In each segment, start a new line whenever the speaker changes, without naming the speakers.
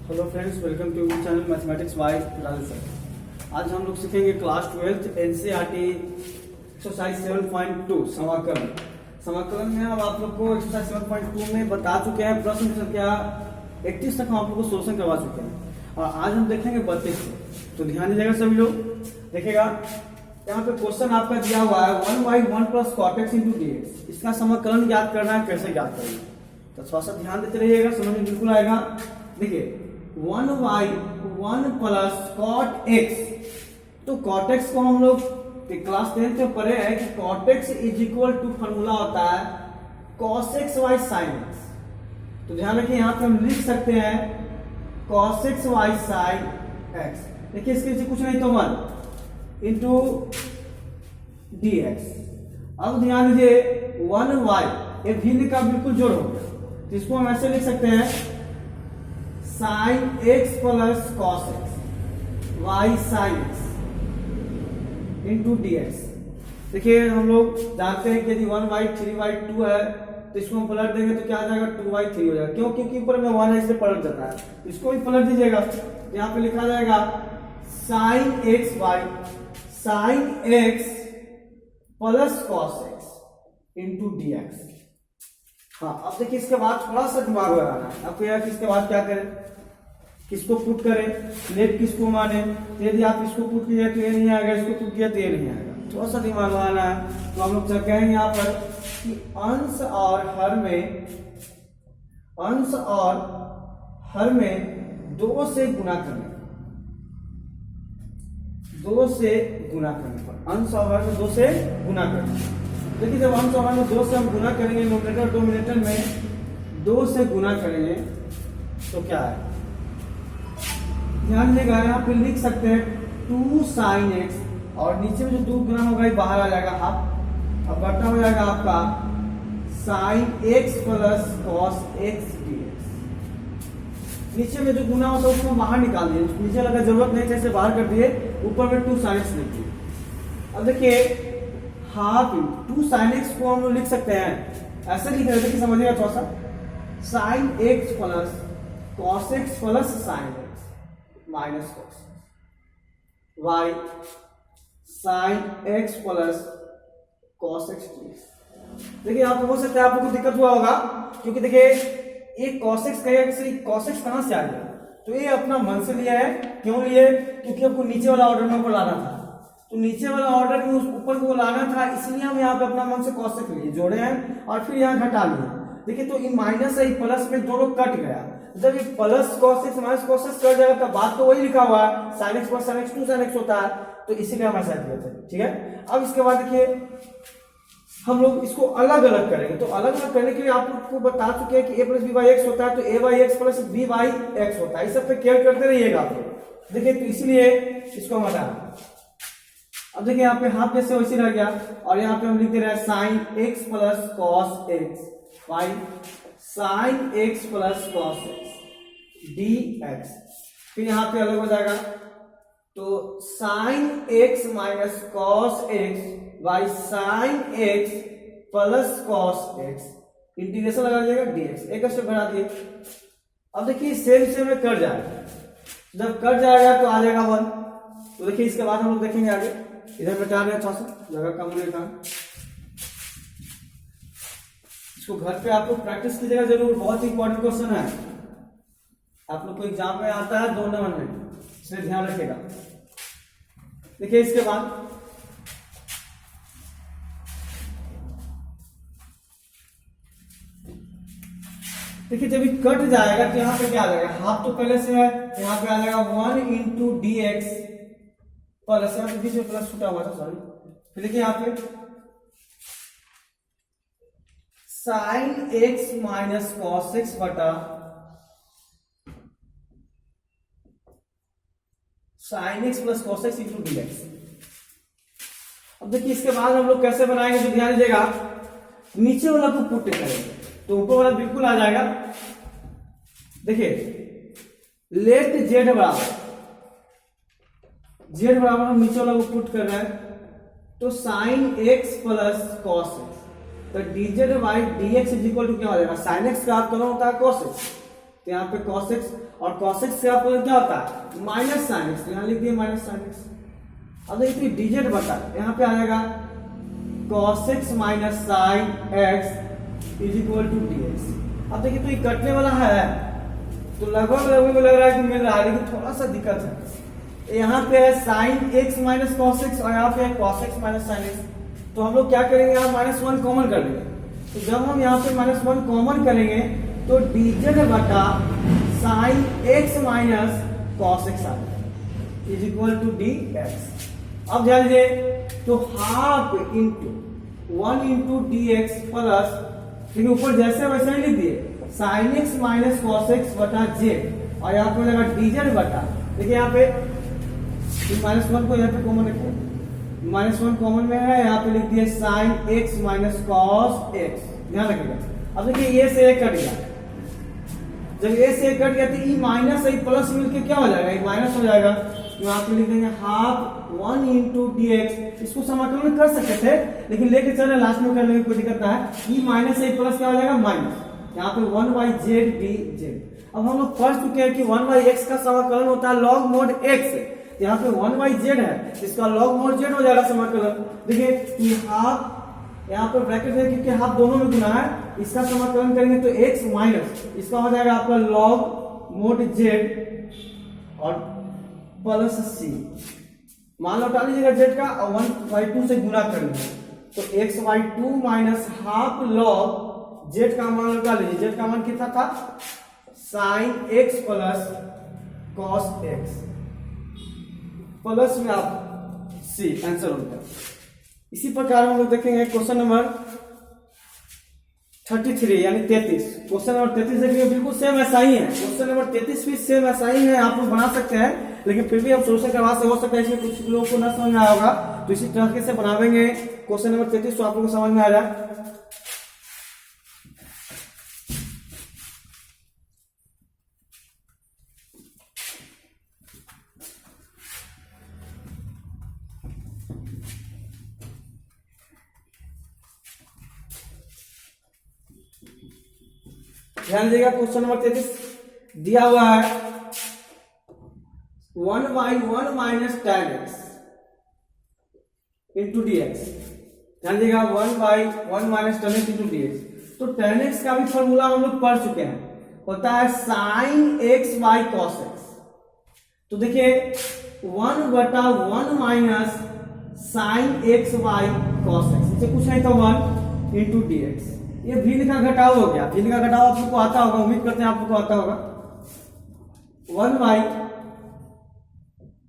Hello friends, welcome to channel mathematics by Lalu sir. आज हम लोग सीखेंगे क्लास 12 एनसीईआरटी एक्सरसाइज 7.2 समाकलन। समाकलन में हम आप लोग को एक्सरसाइज 7.2 में बता चुके हैं, प्रश्न संख्या 31 तक हम आप लोग को सोल्यूशन करवा चुके हैं और आज हम देखेंगे 32। तो ध्यान दीजिएगा सभी लोग, देखिएगा यहाँ पे क्वेश्चन आपका दिया हुआ है 1/1 plus cot x into dx। इसका समाकलन ज्ञात करना है, कैसे ज्ञात करेंगे तो थोड़ा सा ध्यान देते रहिएगा, समझ में बिल्कुल आएगा। देखिए 1/1 प्लस cot x, तो cot x को हम लोग क्लास 10 में पढ़े हैं कि cot x is equal to formula होता है cos x y sin x। तो ध्यान रखिए यहाँ पे हम लिख सकते हैं cos x y sin x। देखिए इसके नीचे कुछ नहीं तो 1 इंटू dx। अब ध्यान दीजिए 1y ये भिन्न का बिल्कुल जोड़ हो गया, तो इसको हम ऐसे लिख सकते हैं sin x plus cos x y sin x into dx। देखिए हम लोग जानते हैं कि यदि 1/3/2 है तो इसको हम पलट देंगे तो क्या आ जाएगा 2/3 हो जाएगा। क्यों? क्योंकि ऊपर में 1 है इसलिए पलट जाता है। इसको भी पलट दीजिएगा, यहाँ पे लिखा जाएगा sin x plus cos x into dx। हाँ, अब देखिए इसके बाद थोड़ा सा दिमाग लगाना है। अब क्या कि इसके बाद क्या करें, किसको पुट करें, लेट किसको माने। यदि आप इसको पुट किए तो ये नहीं आएगा, इसको पुट किया तो ये नहीं आएगा, थोड़ा सा दिमाग लगाना है। तो हम लोग क्या कहेंगे यहाँ पर कि अंश और हर में 2 से गुना करने पर अंश और हर में 2 से गुना करने। देखिए जब अंश और हर में 2 से हम गुना करेंगे, न्यूमरेटर डोमिनेटर में 2 से गुना करेंगे तो क्या है, ध्यान देगा यहाँ पे लिख सकते हैं 2 sin x और नीचे में जो 2 गुना होगा ये बाहर आ जाएगा हाफ। अब बटा हो जाएगा आपका sin x plus cos x dx। नीचे में जो गुना होता है उसको बाहर निकाल दिए, नीचे लगा जरूरत नहीं जैसे बाहर कर दिए, ऊपर में 2 sin x लिख दिए। अब देखिए हाफ 2 sin x को हम लोग लिख सकते हैं ऐसे लिख रहे थे कि समझिएगा थोड़ा सा, sin x plus cos x plus sin x minus cos y sin x plus cos x dx। देखिए आप हो सकता है आपको दिक्कत हुआ होगा, क्योंकि देखिए एक cos x cos x कहां से आ गया, तो ये अपना मन से लिया है। क्यों लिए? क्योंकि आपको नीचे वाला ऑर्डर में लाना था, तो नीचे वाला ऑर्डर में ऊपर को लाना था, इसलिए हम यहाँ पे अपना मन से cos x लिए जोड़े हैं और फिर यहाँ घटा लिए। देखिए तो ये माइनस है, प्लस में दोनों कट गया। जब ये plus cos x minus cos x cut जाएगा तो बात तो वही लिखा हुआ है, sin x plus sin x 2 sin x होता है, तो इसीलिए हम ऐसा किए थे। ठीक है, अब इसके बाद देखिए हम लोग इसको अलग अलग करेंगे। तो अलग अलग करने के लिए आप लोग को बता चुके हैं कि a plus b by x होता है, तो a by x plus b by x होता है। इस सब पे केयर करते रहिएगा आप लोग। देखिए तो इसलिए इसको हटाना। अब देखिए यहाँ पे हाफ जैसे वैसे रह गया और यहाँ पे हम लिख दे रहे हैं sin x plus cos x by sin x plus cos x dx। फिर यहाँ पे अलग हो जाएगा, तो sin x minus cos x by sin x plus cos x integration लगा दीजिएगा dx। एक स्टेप बढ़ा दिए। अब देखिए सेम में कट जाएगा, जब कट जाएगा तो आ जाएगा 1। तो देखिए इसके बाद हम लोग देखेंगे आगे, इधर मिटा रहे हैं, अच्छा सा जगह कम होने का। इसको घर पे आप लोग प्रैक्टिस कीजिएगा जरूर, बहुत ही इंपॉर्टेंट क्वेश्चन है, आप लोग को एग्जाम में आता है 2 नंबर में, इसलिए ध्यान रखिएगा। देखिए इसके बाद देखिए जब ये कट जाएगा तो यहाँ पे क्या आ जाएगा, हाफ तो पहले से है, यहाँ पे आ जाएगा 1 इंटू dx प्लस, यहाँ पे बीच में प्लस छूटा हुआ था, सॉरी। फिर देखिए यहाँ पे sin x minus cos x बटा sin x plus cos x into dx। अब देखिए इसके बाद हम लोग कैसे बनाएंगे, तो ध्यान दीजिएगा नीचे वाला को पुट करेंगे तो ऊपर वाला बिल्कुल आ जाएगा। देखिए लेट z बराबर हम नीचे वाला को पुट कर रहे हैं, तो sin x plus cos x, तो dz by dx is equal to क्या हो जाएगा, sin x का आप करना होता है cos x, तो यहाँ पे cos x, और cos x से आपको क्या होता है माइनस साइन एक्स, यहाँ लिख दिए माइनस साइन एक्स। अब देखिए dz बटा यहाँ पे आ जाएगा cos x minus sine x is equal to dx। अब देखिए तो ये कटने वाला है तो लगभग लगभग लग रहा है कि मिल रहा है, लेकिन थोड़ा सा दिक्कत है। यहाँ पे है sign x minus cos x और यहाँ पे है cos x minus sine x. तो हम लोग क्या करेंगे, यहाँ माइनस वन कॉमन कर लेंगे। तो जब हम यहाँ पे माइनस वन कॉमन करेंगे तो dz बटा sine x minus cos x आ जाएगा इज इक्वल टू dx। अब ध्यान दीजिए तो half into 1 into dx plus, देखिए ऊपर जैसे वैसे ही लिख दिए sine x minus cos x बटा जेड, और यहाँ पे हो जाएगा dz बटा, देखिए यहाँ पे माइनस वन को यहाँ पे कॉमन रखो, माइनस वन कॉमन में है, यहाँ पे लिख दिए sine x minus cos x, ध्यान रखिएगा। अब देखिए ये से एक कट गया, जब ए से कट गया तो ई माइनस ई प्लस मिलके क्या हो जाएगा, ई माइनस हो जाएगा। यहाँ पे लिख देंगे हाफ 1 इंटू डी एक्स, इसको समाकलन कर सकते थे लेकिन लेके चले लास्ट में कर लेंगे, कोई दिक्कत ना है। ई माइनस ई प्लस क्या हो जाएगा माइनस, यहाँ पे 1 बाई जेड डी जेड। अब हम लोग पढ़ चुके हैं कि 1 बाई एक्स का समाकलन होता है लॉग मोड एक्स, यहाँ पे 1 बाई जेड है, इसका लॉग मोड जेड हो जाएगा समाकलन। देखिए हाफ यहाँ पर ब्रैकेट है क्योंकि हाफ दोनों में गुना है, इसका समाकलन करेंगे तो x माइनस इसका हो जाएगा आपका लॉग मोड z और प्लस c, मान लौटा लीजिएगा z का और 1/2 से गुना करेंगे तो x/2 minus half log z का मान लौटा लीजिए, z का मान कितना था sine x plus cos x plus में आप c आंसर होगा। इसी प्रकार हम लोग देखेंगे क्वेश्चन नंबर 33 यानी 33। क्वेश्चन नंबर 33 देखिए बिल्कुल सेम ऐसा ही है, क्वेश्चन नंबर 33 भी सेम ऐसा ही है, आप लोग बना सकते हैं, लेकिन फिर भी हम सोल्यूशन करवा से हो सकता है इसमें कुछ लोगों को ना समझ में आया होगा, तो इसी तरीके से बनावेंगे क्वेश्चन नंबर 33 तो आप लोगों को समझ में आ जाए। ध्यान दीजिएगा क्वेश्चन नंबर 33 दिया हुआ है 1/1 minus tan x into d x. ध्यान दीजिएगा 1/1 minus tan x into d x. तो tan x का भी फॉर्मूला हम लोग पढ़ चुके हैं, होता है sine x by cos x. तो देखिए 1/1 minus sine x by cos x, इसे कुछ नहीं था 1 इंटू डी एक्स। ये भिन्न का घटाव हो गया, भिन्न का घटाव आप लोग को आता होगा, उम्मीद करते हैं आप लोग को आता होगा। 1 by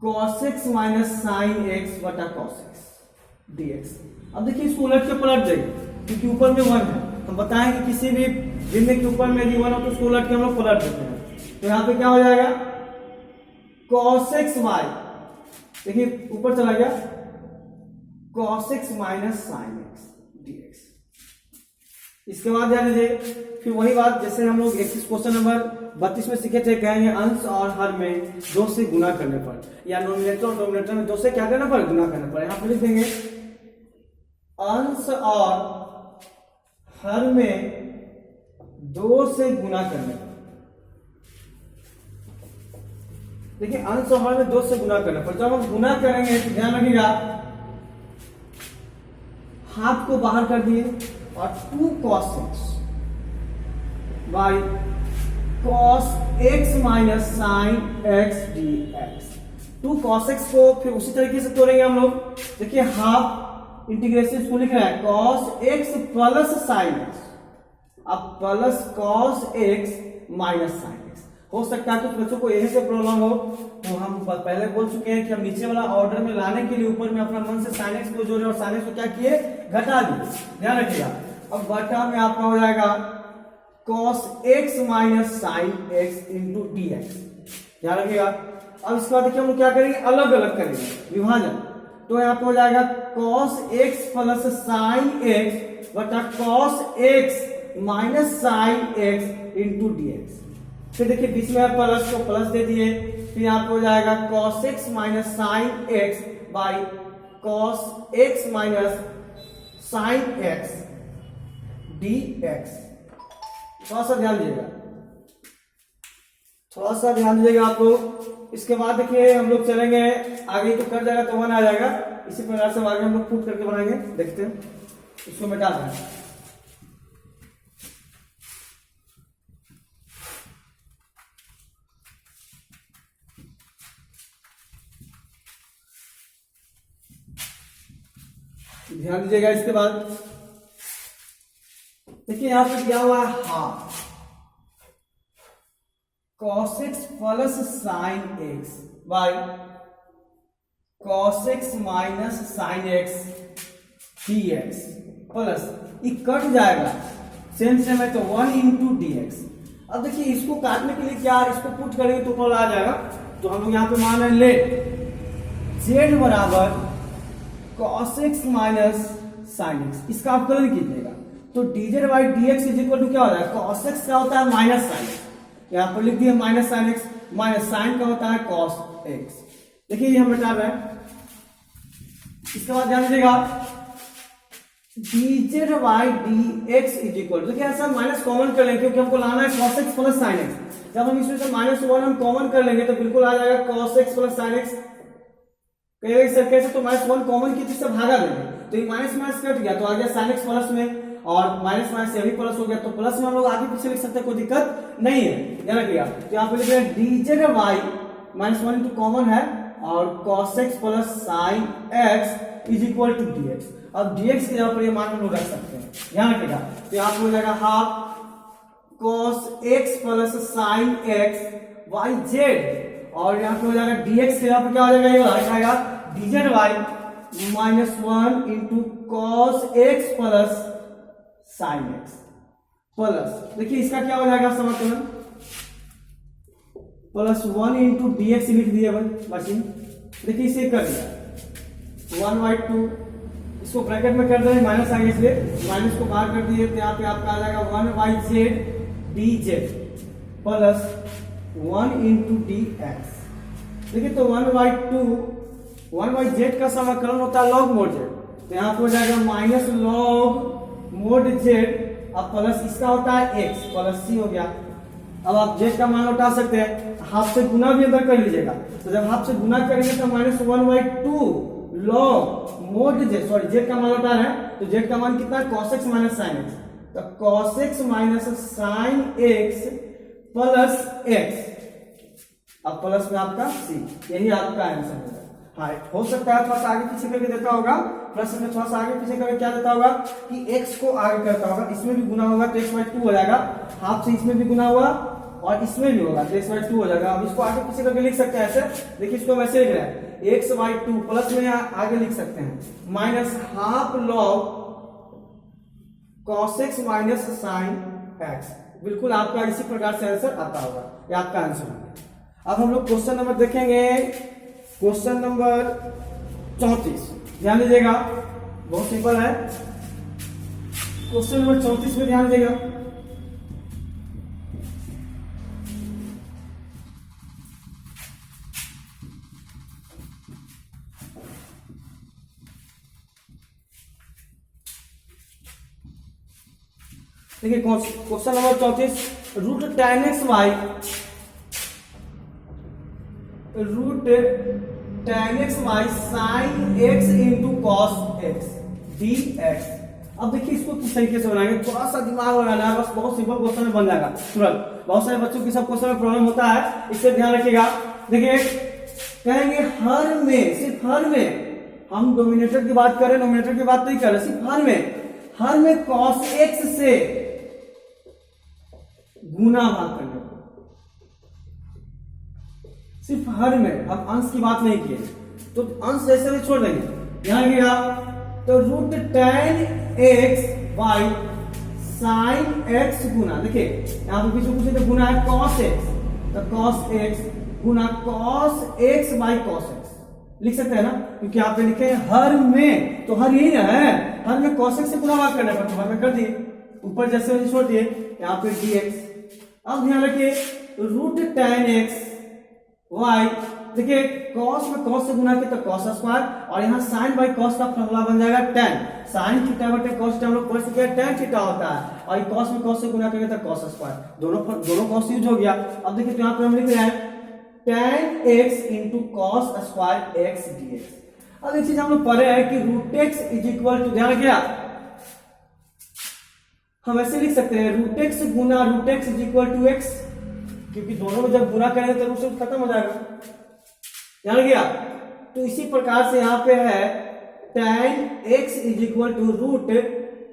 cos x minus sine x बटा कॉस एक्स डीएक्स। अब देखिए इसको उलट के पलट देंगे क्योंकि ऊपर में 1 है, हम बताएं कि किसी भी भिन्न के ऊपर में यदि 1 हो तो उसको उलट के हम लोग पलट देते हैं। तो यहाँ पे क्या हो जाएगा कॉस एक्स वाई, देखिए ऊपर चला गया cos x minus sine x dx. इसके बाद ध्यान दीजिए फिर वही बात जैसे हम लोग क्वेश्चन नंबर 32 में सीखे थे, कहेंगे अंश और हर में 2 से गुना करने पर, या नोमिनेटर और डोमिनेटर में 2 से क्या करना पर गुना करने पर। यहां पर लिख देंगे अंश और हर में 2 से गुना करने पर। देखिए अंश और हर में 2 से गुना करने पर जब हम गुना करेंगे तो ध्यान रखिएगा हाफ को बाहर कर दिए और 2 cos x by cos x minus sine x dx। 2 cos x को फिर उसी तरीके से तोड़ेंगे हम लोग। देखिए हाफ इंटीग्रेशन इसको लिख रहा है cos x plus sine x, अब plus cos x minus sine x। हो सकता है कुछ बच्चों को यही से प्रॉब्लम हो, तो हम पहले बोल चुके हैं कि हम नीचे वाला ऑर्डर में लाने के लिए ऊपर में अपना मन से साइन x को जोड़े और साइन x को क्या किए घटा दिए, ध्यान रखिएगा। अब बटा में आपका हो जाएगा cos x minus sine x into d x, ध्यान रखिएगा। अब इसके बाद देखिए हम लोग क्या करेंगे अलग अलग करेंगे विभाजन, तो यहाँ पे हो जाएगा cos x plus sine x बटा cos x minus sine x into d x. फिर देखिए बीच में प्लस को प्लस दे दिए, फिर यहाँ पे हो जाएगा cos x minus sine x by cos x minus sine x dx। थोड़ा सा ध्यान दीजिएगा थोड़ा सा ध्यान दीजिएगा आप लोग। इसके बाद देखिए हम लोग चलेंगे आगे, तो कर जाएगा तो 1 आ जाएगा। इसी प्रकार से आगे हम लोग पुट करके बनाएंगे, देखते हैं। इसको मिटा दें, ध्यान दीजिएगा। इसके बाद देखिए यहां पे क्या हुआ है, half cos x plus sine x by cos x minus sine x dx plus ये कट जाएगा सेम सेम है तो 1 इंटू डी एक्स। अब देखिए इसको काटने के लिए क्या, इसको पुट करेंगे तो ऊपर आ जाएगा। तो हम लोग यहाँ पे मान रहे लेट z बराबर cos x minus sine x, इसका आप कलन कीजिएगा तो dz by dx is equal to क्या होता है, cos x क्या होता है माइनस साइन एक्स, यहाँ पर लिख दिया minus sine x, minus sine का होता है cos x। देखिए ये हम बता रहे हैं। इसके बाद ध्यान दीजिएगा dz by dx is equal, देखिए ऐसा माइनस कॉमन कर लेंगे क्योंकि हमको लाना है cos x plus sine x. जब हम इसमें से -1 हम कॉमन कर लेंगे तो बिल्कुल आ जाएगा cos x plus sine x. कैसे तो -1 कॉमन की से भागा देंगे तो ये माइनस माइनस कट गया तो आ गया sin x प्लस में, और माइनस माइनस से भी प्लस हो गया तो प्लस में हम लोग आगे पीछे लिख सकते हैं, कोई दिक्कत नहीं है। ध्यान रखिएगा तो यहाँ पे लिख रहे हैं dz बाई -1 इंटू कॉमन है और cos x plus sine x is equal to dx। अब dx के जगह पर ये मान हम लोग रख सकते हैं, ध्यान रखिएगा। तो यहाँ पे हो जाएगा half cos x plus sine x by z, और यहाँ पे हो जाएगा dx के जगह पर क्या हो जाएगा, ये हो जाएगा dz by -1 into cos x plus sine x plus, देखिए इसका क्या हो जाएगा समाकलन, प्लस 1 इंटू डी एक्स लिख दिए बची। देखिए इसे कर दिया 1/2, इसको ब्रैकेट में कर देंगे, माइनस आ गया इसलिए माइनस को बाहर कर दिए तो यहाँ पे आपका आ जाएगा 1/z dz plus 1 into d x. देखिए तो 1/z का समाकलन होता है log mod z, तो यहाँ पे हो जाएगा माइनस log mod z, अब प्लस इसका होता है x प्लस c हो गया। अब आप z का मान उठा सकते हैं, हाफ से गुना भी अंदर कर लीजिएगा, तो जब हाफ से गुना करेंगे तो -1/2 log mod z, sorry z का मान उठा रहे हैं तो z का मान कितना है cos x minus sin x, तो cos x minus sin x plus x, अब प्लस में आपका c, यही आपका आंसर होगा। हाँ हो सकता है थोड़ा सा आगे पीछे करके देता होगा, प्रश्न में थोड़ा सा आगे पीछे करके क्या देता होगा कि x को आगे करता होगा, इसमें भी गुना होगा तो x/2 हो जाएगा, हाफ से इसमें भी गुना हुआ और इसमें भी होगा तो x/2 हो जाएगा। अब इसको आगे पीछे करके लिख सकते हैं ऐसे, देखिए इसको वैसे लिख रहे हैं x/2 प्लस में आगे लिख सकते हैं minus half log cos x minus sine x, बिल्कुल आपका इसी प्रकार से आंसर आता होगा, ये आपका आंसर होगा। अब हम लोग क्वेश्चन नंबर देखेंगे, क्वेश्चन नंबर 34, ध्यान दीजिएगा बहुत सिंपल है। क्वेश्चन नंबर 34 में ध्यान दीजिएगा, देखिए question number 34, root tan x by sine x into cos x dx। अब देखिए इसको किस तरीके से बनाएंगे, थोड़ा सा दिमाग लगाना है, बस बहुत सिंपल क्वेश्चन में बन जाएगा तुरंत। बहुत सारे बच्चों की सब क्वेश्चन में प्रॉब्लम होता है, इससे ध्यान रखिएगा। देखिए कहेंगे हर में, सिर्फ हर में, हम डोमिनेटर की बात करें, नोमिनेटर की बात नहीं कर रहे, सिर्फ हर में cos x से गुना भाग करने, सिर्फ हर में, अब अंश की बात नहीं की तो अंश जैसे भी छोड़ देंगे, ध्यान रखिएगा। तो root tan x by sine x गुना, देखिए यहां पर पीछे पूछे तो गुना है cos x, तो cos x Guna cos x by cos x लिख सकते हैं ना, क्योंकि यहाँ पे लिखे हैं हर में, तो हर यही ना है, हर में cos x से गुना भाग करना पड़ता है, हर में कर दिए, ऊपर जैसे वैसे छोड़ दिए, यहाँ पे dx। अब ध्यान रखिए रूट tan x y देखिए कॉस में कॉस से गुना किया तो कॉस स्क्वायर, और यहाँ साइन बाई कॉस का फॉर्मूला बन जाएगा tan, साइन थीटा बटे कॉस थीटा हम लोग पढ़ चुके हैं tan थीटा होता है, और कॉस में कॉस से गुना करेंगे तो कॉस स्क्वायर, दोनों कॉस यूज हो गया। अब देखिए तो यहाँ पे हम लिख रहे हैं tan x into cos square x dx। अब एक चीज हम लोग पढ़े हैं कि root x is equal to, ध्यान रखिए हम ऐसे लिख सकते हैं रूट एक्स गुना root x is equal to x, क्योंकि दोनों में जब गुना करेंगे तो रूट से खत्म हो जाएगा, ध्यान रखिए। तो इसी प्रकार से यहाँ पे है tan x is equal to root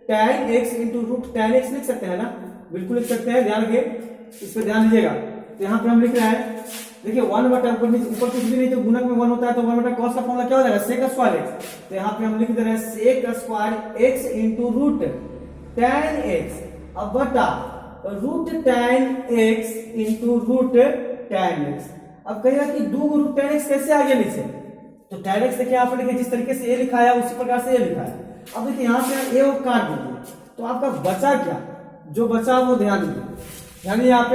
tan x into root tan x लिख सकते हैं ना, बिल्कुल लिख सकते हैं, ध्यान रखिए, इस पर ध्यान दीजिएगा। तो यहाँ पे हम लिख रहे हैं, देखिए 1 बटा ऊपर कुछ भी नहीं, तो गुणक में 1 होता है तो 1 बटा cos का फॉर्मूला क्या हो जाएगा sec स्क्वायर x। तो यहाँ पे हम लिख दे रहे हैं sec square x into root tan x, अब बटा root tan x into root tan x। अब कहेगा कि दो रूट tan x कैसे आ गया नीचे, तो tan x देखिए यहाँ पे देखिए जिस तरीके से a लिखा है उसी प्रकार से a लिखा है। अब देखिए यहाँ पे a और काट दीजिए, तो आपका बचा क्या, जो बचा वो ध्यान दीजिए, यानी यहाँ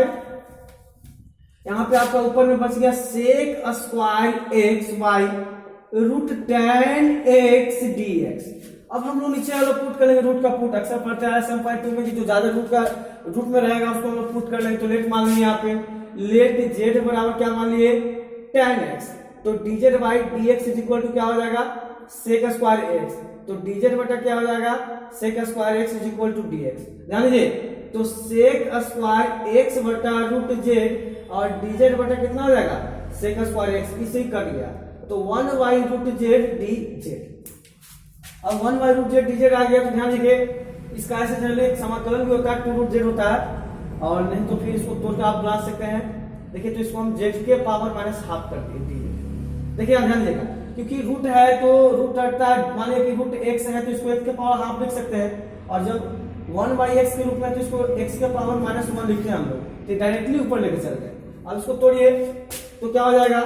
पे आपका ऊपर में बच गया sec square x by root tan x dx। अब हम लोग नीचे वाला पुट करेंगे, रूट का पुट अक्सर पढ़ते हैं सम पॉइंट 2 में कि जो ज्यादा रूट में रहेगा उसको हम लोग पुट कर लेंगे। तो लेट मान लेंगे यहाँ पे, लेट z बराबर क्या मान लिए tan x, तो dz by dx is equal to क्या हो जाएगा sec स्क्वायर x, तो dz बटा क्या हो जाएगा sec square x is equal to dx। ध्यान दीजिए, तो sec स्क्वायर x बटा रूट z और dz बटा कितना हो जाएगा sec स्क्वायर x, इसे कट गया तो 1 बाई रूट z dz। अब 1 बाई रूट z dz आ गया, तो ध्यान दीजिए इसका ऐसे जनरली एक समाकलन भी होता है 2 रूट z होता है, और नहीं तो फिर इसको तोड़ के आप बना सकते हैं। देखिए तो इसको हम z के पावर माइनस हाफ करते हैं dz। देखिए आप ध्यान दीजिएगा, क्योंकि रूट है तो रूट हटता है, मान लिया कि रूट x है तो इसको x के पावर हाफ लिख सकते हैं, और जब 1 बाई x के रूप में तो इसको x के पावर माइनस 1 लिखते हैं हम लोग, तो डायरेक्टली ऊपर लेके चल गए। अब इसको तोड़िए तो क्या हो जाएगा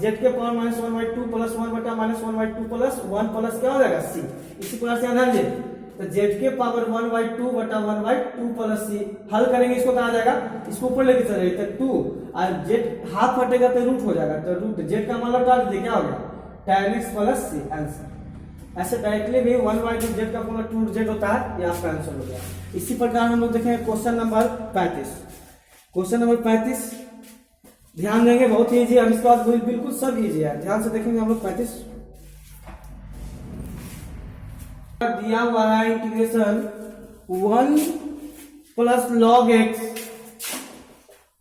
z के पावर माइनस 1 बाई 2 प्लस 1 बटा माइनस 1 बाई 2 प्लस 1 प्लस क्या हो जाएगा c। इसी प्रकार से ध्यान दीजिए, तो z के पावर 1 बाई 2 बटा 1 बाई 2 प्लस c, हल करेंगे इसको कहा जाएगा, इसको ऊपर लेके चल जाएगा तो 2 और z हाफ हटेगा तो रूट हो जाएगा, तो रूट z का मान लौटा दीजिए क्या हो गया tan x plus c answer. ऐसे डायरेक्टली भी 1 बाई z का फॉर्मूला 2 z होता है, ये आपका आंसर हो गया। इसी प्रकार हम लोग देखेंगे क्वेश्चन नंबर 35। क्वेश्चन नंबर 35 ध्यान देंगे, बहुत ही इजी है, इसके बाद बिल्कुल सब इजी है, ध्यान से देखेंगे हम लोग। 35 दिया हुआ है integration 1 plus log x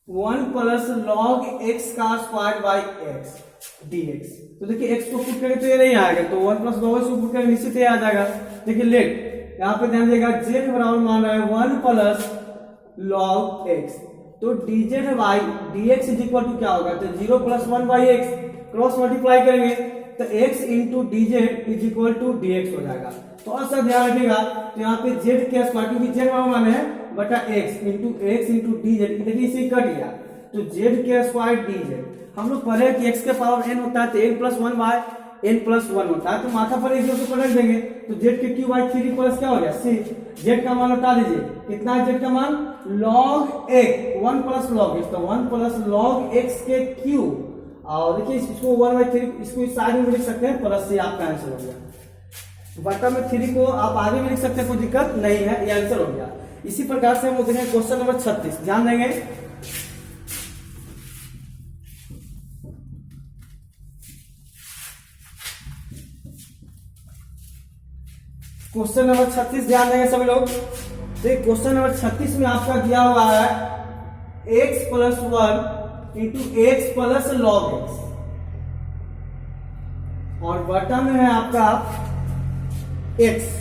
1 plus log x का स्क्वायर बाई x dx। तो देखिए x को पुट करेंगे तो ये नहीं आएगा, तो 1 प्लस लॉग x को पुट करेंगे निश्चित ये आ जाएगा। देखिए लेट यहाँ पे ध्यान देगा z बराबर मान रहा है 1 प्लस लॉग x, तो dz by dx is equal to क्या होगा, तो 0 plus 1 by x, cross multiply करेंगे तो x into dz is equal to dx हो जाएगा। तो ऐसा ध्यान रखिएगा, तो यहाँ पे z के स्क्वायर, क्योंकि z माने है बटा x इंटू dz, देखिए इसे कट गया तो z के स्क्वायर dz। हम लोग पढ़े कि x के पावर n होता है तो n plus 1 by n plus 1 होता है, तो माथा पर एक से पलट देंगे तो z के क्यूब बाई 3 प्लस क्या हो गया c, z का मान हटा दीजिए, कितना है z का मान log x 1 plus log x, तो 1 प्लस log x के क्यूब, और देखिए इसको 1 बाई 3 इसको इस साइड में लिख सकते हैं प्लस से आपका आंसर हो गया। बटा में 3 को आप आगे भी लिख सकते हैं, कोई दिक्कत नहीं है, ये आंसर हो गया। इसी प्रकार से हम लोग देखेंगे क्वेश्चन नंबर 36, ध्यान देंगे। क्वेश्चन नंबर 36 ध्यान देंगे सभी लोग। तो क्वेश्चन नंबर 36 में आपका दिया हुआ है x plus 1 into x plus log x, और बटा में है आपका x,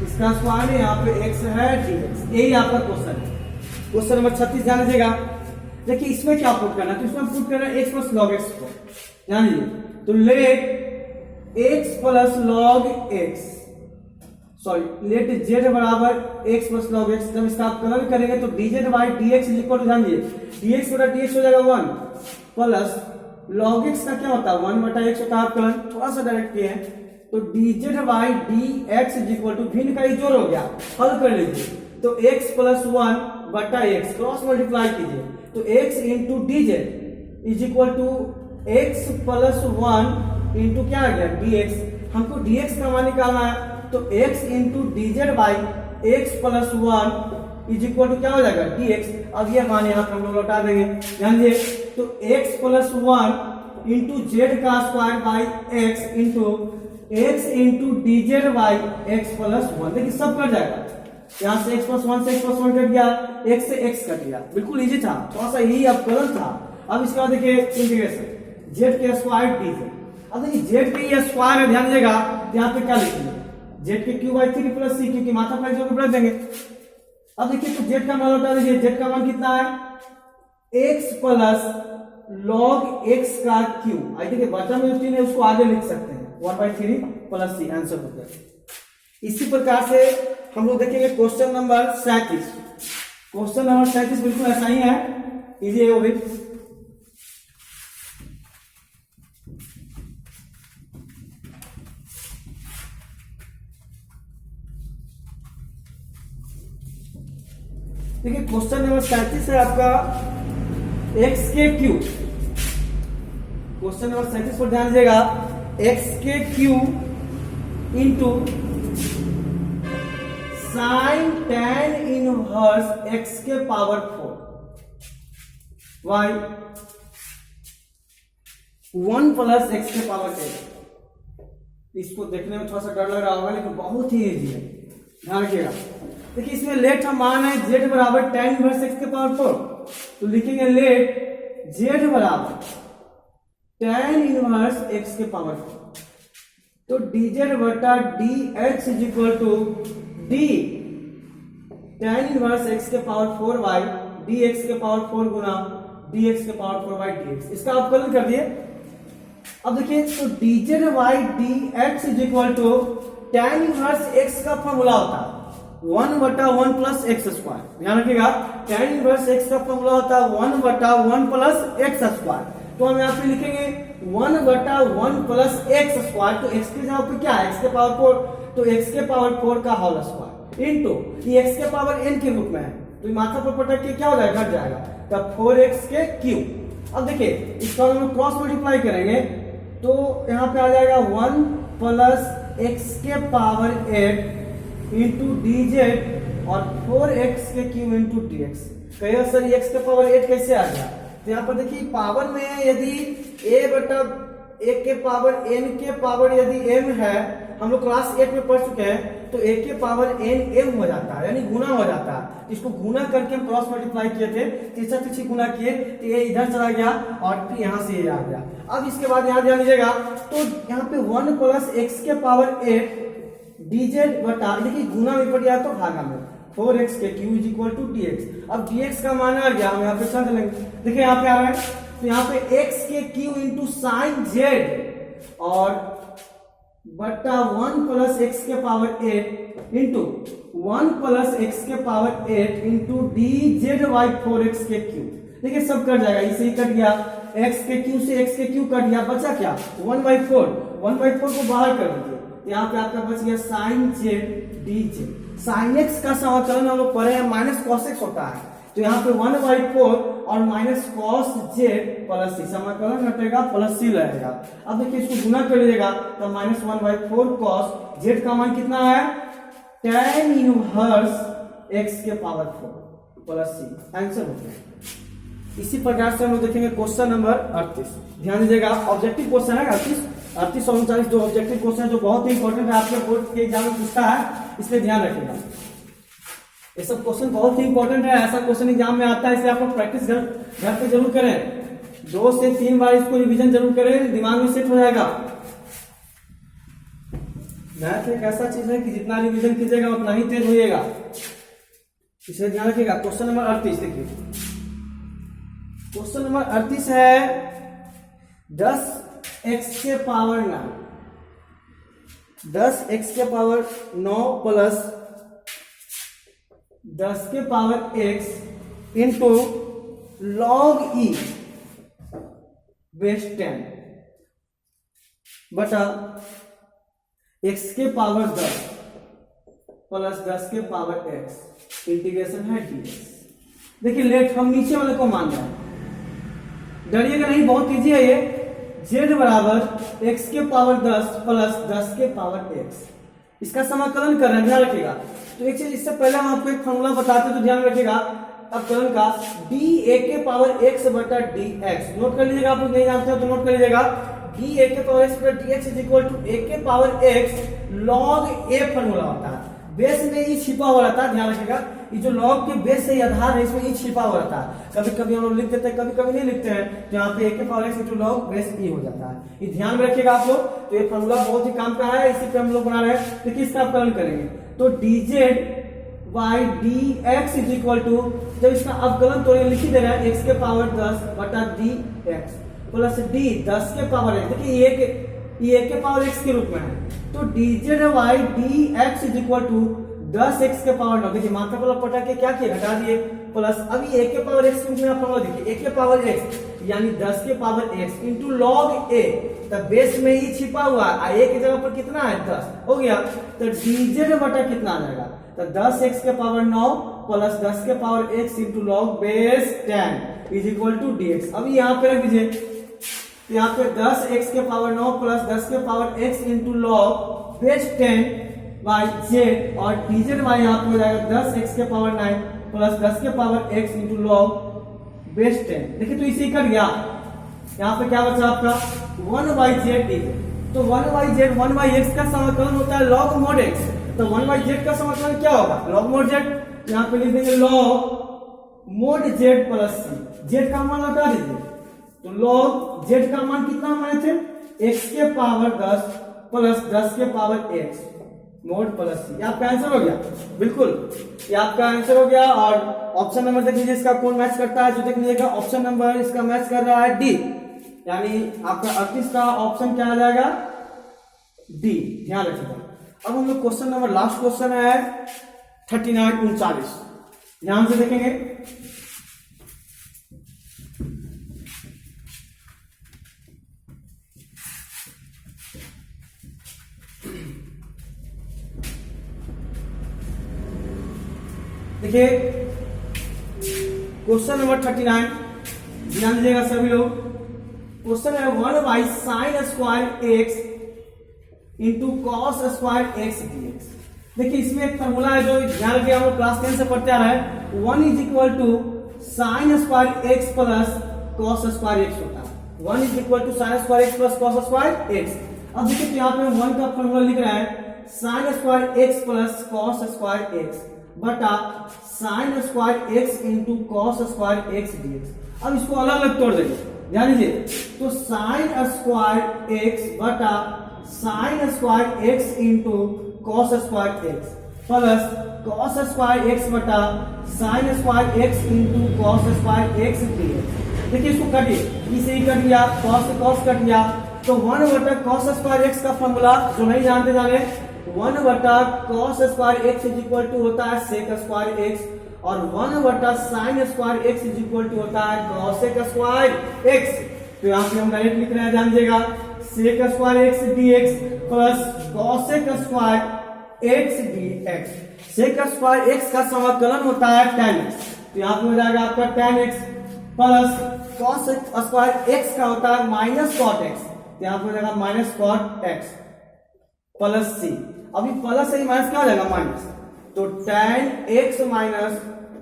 इसका स्क्वायर यहाँ पे x है dx, यही आपका क्वेश्चन है। क्वेश्चन नंबर 36 ध्यान दीजिएगा। देखिए इसमें क्या पुट करना है, तो इसमें पुट करना है x प्लस लॉग x को, ध्यान दीजिए, तो let x plus log x, sorry let z बराबर x प्लस लॉग x, जब इसका आप कलर करेंगे तो dz by dx is equal to, ध्यान दीजिए dx बटा dx हो जाएगा 1 प्लस log x का क्या होता है 1 बटा x होता है, आप कलर थोड़ा सा डायरेक्ट किए हैं, तो dz by dx is equal to भिन्न का जोड़ हो गया, हल कर लीजिए, तो x प्लस 1 बटा x क्रॉस मल्टीप्लाई कीजिए, तो x into dz is equal to x plus 1 into क्या आ गया dx। हमको dx का मान निकालना है, तो x into dz by x plus 1 is equal to क्या हो जाएगा dx। अब ये मान यहाँ पर हम लोग लौटा देंगे, ध्यान दिए। तो x प्लस 1 इंटू जेड का square by x into dz by x plus 1। देखिए सब कट जाएगा, यहाँ से x प्लस 1 से x प्लस 1 कट गया, x से x कट गया, बिल्कुल इजी था, थोड़ा सा यही अवकलन था। अब इसके बाद देखिए इंटीग्रेशन z के स्क्वायर dz। अब देखिए z के ये स्क्वायर है, ध्यान दीजिएगा यहाँ पे क्या लिखेंगे z के क्यूब बाई 3 प्लस c, क्योंकि माथा प्लस जो रख देंगे। अब देखिए तो z का मान लौटा दीजिए, z का मान कितना है x प्लस log x का क्यूब। आई देखिए बचा में जो चीज है उसको आगे लिख सकते हैं 1/3 प्लस c, आंसर होता है। इसी प्रकार से हम लोग देखेंगे क्वेश्चन नंबर 37। क्वेश्चन नंबर 37 बिल्कुल ऐसा ही है, इजी है वो भी। देखिए क्वेश्चन नंबर 37 है आपका x के क्यूब। क्वेश्चन नंबर 37 पर ध्यान दीजिएगा, x के cube into sine tan inverse x के पावर 4 y 1 प्लस x के पावर 8। इसको देखने में थोड़ा सा डर लग रहा होगा, लेकिन बहुत ही इजी है, ध्यान रखिएगा। देखिए इसमें लेट हम मान है z बराबर tan इनवर्स x के पावर 4, तो लिखेंगे लेट z बराबर tan इनवर्स x के पावर 4। तो dz बटा dx is equal to d tan inverse x के पावर 4y dx के पावर 4 गुना dx के पावर 4y dx। इसका अवकलन कर दिए। अब देखिए तो dz by dx is equal to tan inverse x का फॉर्मूला होता है 1 बटा 1 प्लस एक्स स्क्वायर। ध्यान रखिएगा tan इनवर्स x का फॉर्मूला होता है 1 बटा 1 प्लस एक्स स्क्वायर। तो हम यहाँ पे लिखेंगे 1 बटा 1 प्लस एक्स स्क्वायर। तो x की जगह पे क्या है x के पावर 4, तो x के पावर 4 का होल स्क्वायर इनटू ये x के पावर n के रूप में है, तो ये माथा पर पटक के क्या हो जाएगा घट जाएगा, तब 4x के क्यूब। अब देखिए इसका हम लोग क्रॉस मल्टीप्लाई करेंगे तो यहाँ पे आ जाएगा 1 प्लस x के पावर 8 इंटू dz और 4x के क्यूब इंटू dx। कहिए सर x के पावर 8 कैसे आ गया, तो यहाँ पर देखिए पावर में यदि a बटा a के पावर n के पावर यदि m है, हम लोग क्लास 8 में पढ़ चुके हैं, तो a के पावर n m हो जाता है, यानी गुना हो जाता है। इसको गुना करके हम क्रॉस मल्टीप्लाई किए थे, तीसरा तीसरी गुना किए तो ये इधर चला गया और फिर यहाँ से ये आ गया। अब इसके बाद यहाँ ध्यान दीजिएगा, तो यहाँ पे 1 प्लस x के पावर 8 dz बटा, देखिए गुना में पड़ गया तो भागा में 4x के cube is equal to dx। अब dx का मान आ गया, हम यहाँ पे चल लेंगे। देखिए यहाँ पे आ रहा है, तो यहाँ पे x के क्यूब इंटू साइन z और बटा 1 प्लस x के पावर 8 इंटू 1 प्लस x के power 8 into dz by 4x के क्यूब। देखिए सब कट जाएगा, इसे ही कट गया, x के क्यूब से x के क्यूब कट गया, बचा क्या 1/4। 1/4 को बाहर कर दीजिए, यहाँ पे आपका बच गया sine z dz। Sine x का समाकलन हम लोग पढ़े हैं माइनस कॉस x होता है, तो यहाँ पे 1/4 और minus cos z plus c, समाकलन हटेगा प्लस c रहेगा। अब देखिए इसको गुना कर लीजिएगा तो माइनस 1/4 कॉस z का मान कितना है tan इनवर्स x के पावर 4 प्लस c, आंसर हो गया। इसी प्रकार से हम लोग देखेंगे क्वेश्चन नंबर 38। ध्यान दीजिएगा ऑब्जेक्टिव क्वेश्चन है 38 और 39 जो ऑब्जेक्टिव क्वेश्चन है, जो बहुत ही इंपॉर्टेंट है, आपके बोर्ड के एग्जाम में पूछता है, इसलिए ध्यान रखिएगा। ये सब क्वेश्चन बहुत ही इंपॉर्टेंट है, ऐसा क्वेश्चन एग्जाम में आता है, इसलिए आप लोग प्रैक्टिस घर पे जरूर करें, 2 से 3 बार इसको रिवीजन जरूर करें, दिमाग में सेट हो जाएगा। मैथ एक ऐसा चीज है कि जितना रिवीजन कीजिएगा उतना ही तेज होइएगा, इसलिए ध्यान रखिएगा। क्वेश्चन नंबर 38 देखिए, क्वेश्चन नंबर 38 है 10x के पावर 9, 10x के पावर 9 प्लस 10 के पावर x इंटू लॉग ई बेस 10 बटा x के पावर 10 प्लस 10 के पावर x, इंटीग्रेशन है dx। देखिए लेट हम नीचे वाले को मान रहे हैं, डरिएगा नहीं, बहुत इजी है ये। z बराबर x के पावर 10 प्लस 10 के पावर x, इसका समाकलन कर रहे हैं, ध्यान रखिएगा। तो एक चीज इससे पहले हम आपको एक फॉर्मूला बताते हैं, तो ध्यान रखिएगा अवकलन का d a के पावर x बटा dx, नोट कर लीजिएगा, आप लोग नहीं जानते हो तो नोट कर लीजिएगा। d a के पावर x बटा dx is equal to a के power x log a formula होता है, बेस में ई छिपा हुआ रहता है, ध्यान रखिएगा। ये जो लॉग के बेस से आधार है इसमें ई छिपा हुआ रहता है, कभी कभी हम लोग लिख देते हैं, कभी कभी नहीं लिखते हैं, तो यहाँ पे a के power x into log base e हो जाता है, ये ध्यान में रखिएगा आप लोग। तो ये फॉर्मूला बहुत ही काम का है, इसी पे हम लोग बना रहे हैं। तो किसका अवकलन करेंगे, तो dz by dx is equal to, जब इसका अवकलन तो लिख ही दे रहा है x के पावर 10 बटा dx प्लस d 10 के पावर x, देखिए ये a के पावर x के रूप में है, तो dz by dx is equal to 10x के पावर 9, देखिए मात्रा को पटा के क्या किया, घटा दिए, प्लस अभी a के पावर x के रूप में आप देखिए a के पावर x यानी 10 के power x into log a, तब बेस में ही छिपा हुआ है, a की जगह पर कितना है 10 हो गया, तो dz बटा कितना आ जाएगा, तो 10x के पावर 9 प्लस 10 के power x into log base 10 is equal to dx। अभी यहाँ पे रख दीजिए, तो यहाँ पे 10x के पावर 9 प्लस 10 के power x into log base 10 by z, और dz बाई यहाँ पे हो जाएगा 10x के पावर 9 प्लस 10 के power x into log base 10। देखिए तो इसे कर गया, यहाँ पे क्या बचा आपका 1 बाई जेड dz, तो 1 बाई जेड 1 बाई x का समाकलन होता है लॉग मोड x, तो 1 बाई जेड का समाकलन क्या होगा लॉग मोड z, यहाँ पे लिख देंगे log mode z plus c, z का मान लगा दीजिए, तो लॉग z का मान कितना माने थे x के पावर 10 प्लस 10 के पावर x मोड प्लस सी, ये आपका आंसर हो गया, बिल्कुल ये आपका आंसर हो गया। और ऑप्शन नंबर देख लीजिए इसका कौन मैच करता है, जो देख लीजिएगा ऑप्शन नंबर इसका मैच कर रहा है डी, यानी आपका 38 का ऑप्शन क्या आ जाएगा डी, ध्यान रखिएगा। अब हम लोग क्वेश्चन नंबर लास्ट क्वेश्चन है 39 ध्यान से देखेंगे। देखिए क्वेश्चन नंबर 39 ध्यान दीजिएगा सभी लोग, क्वेश्चन है 1 by sine square x into cos square x dx। देखिए इसमें एक फॉर्मूला है जो ध्यान रखिए, हम लोग क्लास 10 से पढ़ते आ रहे हैं, 1 is equal to sine square x plus cos square x होता है, 1 is equal to sine square x plus cos square x. अब देखिए तो यहाँ पे 1 का फॉर्मूला लिख रहा है sine square x plus cos square x बटा sine square x into cos square x dx। अब इसको अलग अलग तोड़ देंगे, ध्यान दीजिए, तो साइन स्क्वायर एक्स बटा sine square x into cos square x plus cos square x बटा sine square x into cos square x dx। देखिए इसको काटिए, इसे ही कट गया, कॉस से कॉस कट गया, तो 1 बटा कॉस स्क्वायर एक्स का फॉर्मूला जो नहीं जानते जाने 1 बटा cos square x is equal to होता है सेक स्क्वायर एक्स, और 1 बटा sine square x is equal to होता है कॉसेक स्क्वायर एक्स। तो यहाँ पे हम डायरेक्ट लिख रहे हैं, ध्यान दीजिएगा, sec square x dx plus cosec square x dx। Sec square x का समाकलन होता है tan x, तो यहाँ पे हो जाएगा आपका tan x plus cosec square x का होता है माइनस कॉट एक्स, तो यहाँ पे हो जाएगा माइनस कॉट एक्स प्लस सी। अभी प्लस से माइनस क्या हो जाएगा माइनस, तो tan x माइनस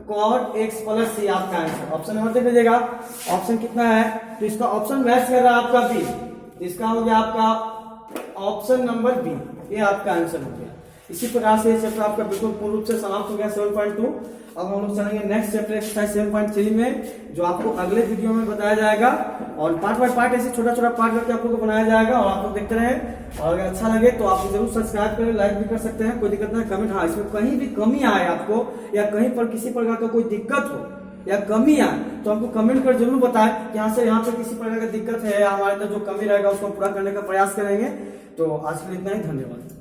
कॉट x प्लस सी आपका आंसर। ऑप्शन नंबर देख लीजिएगा, ऑप्शन कितना है, तो इसका ऑप्शन मैच कर रहा है आपका बी, इसका हो गया आपका ऑप्शन नंबर बी, ये आपका आंसर हो गया। इसी प्रकार से ये चैप्टर आपका बिल्कुल पूर्ण रूप से समाप्त हो गया 7.2। अब हम लोग चलेंगे नेक्स्ट चैप्टर एक्सरसाइज 7.3 में, जो आपको अगले वीडियो में बताया जाएगा, और पार्ट बाय पार्ट ऐसे छोटा छोटा पार्ट करके आप लोग को बनाया जाएगा, और आप लोग देखते रहें, और अगर अच्छा लगे तो आप जरूर सब्सक्राइब करें, लाइक भी कर सकते हैं, कोई दिक्कत नहीं। कमेंट, हाँ इसमें कहीं भी कमी आए आपको, या कहीं पर किसी प्रकार का कोई दिक्कत हो या कमी आए, तो हमको कमेंट कर जरूर बताएं कि यहाँ पे किसी प्रकार की दिक्कत है, या हमारे अंदर जो कमी रहेगा उसको पूरा करने का प्रयास करेंगे। तो आज के लिए इतना ही, धन्यवाद।